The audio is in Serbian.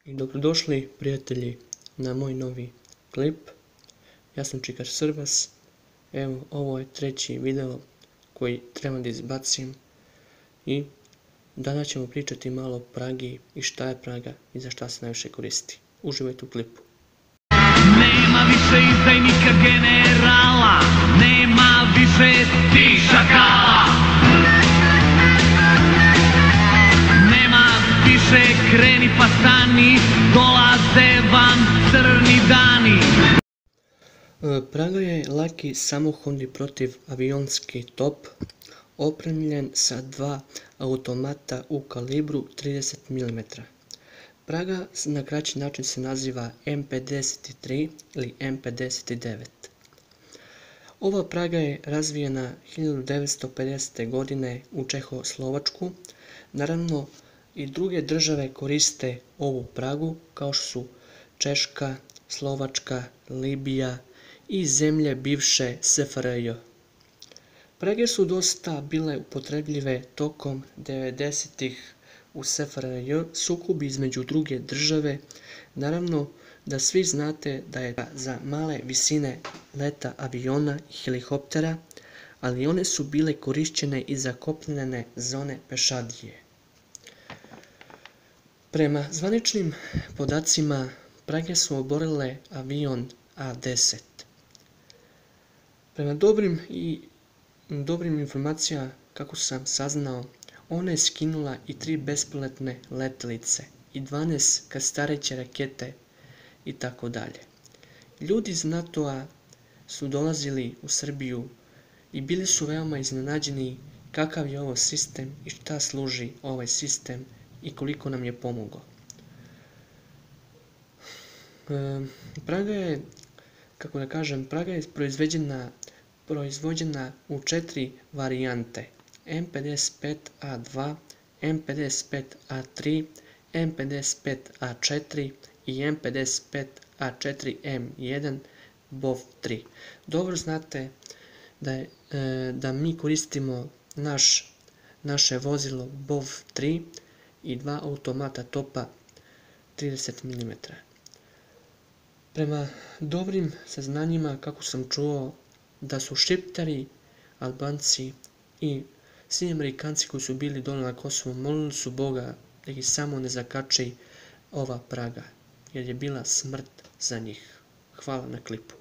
I dobrodošli prijatelji na moj novi klip. Ja sam Čikar Srbas. Evo, ovo je treći video koji trebam da izbacim i danas ćemo pričati malo o Pragi i šta je Praga i za šta se najviše koristi. Uživajte u klipu. Nema više izdajnika generala, nema više tih šakala, nema više kreni pa stani, dolaze vam crni dani. Praga je laki samohodni protivavionski top, opremljen sa dva automata u kalibru 30 mm. Praga na kraći način se naziva M53 ili M59. Ova Praga je razvijena 1950. godine u Čehoslovačku. Naravno, i druge države koriste ovu Pragu, kao što su Češka, Slovačka, Libija i zemlje bivše SFRJ. Prage su dosta bile upotrebljive tokom 90-ih u SFRJ, sukobi između druge države. Naravno da svi znate da je za male visine leta aviona i helikoptera, ali one su bile korišćene i za kopnene zone pešadije. Prema zvaničnim podacima, Prage su oborile avion A-10. Prema dobrim informacijama, kako sam saznao, ona je skinula i 3 bespilotne letelice i 12 krstareće rakete itd. Ljudi iz NATO-a su dolazili u Srbiju i bili su veoma iznenađeni kakav je ovo sistem i šta služi ovaj sistem i koliko nam je pomogao. Praga je, Praga je proizvođena u 4 varijante: M55A2, M55A3, M55A4 i M55A4M1 BOV3. Dobro znate da mi koristimo naše vozilo BOV3 i 2 automata topa 30 mm. Prema dobrim saznanjima, kako sam čuo, da su Šiptari, Albanci i svi Amerikanci koji su bili dole na Kosovu molili su Boga da ih samo ne zakači ova Praga, jer je bila smrt za njih. Hvala na klipu.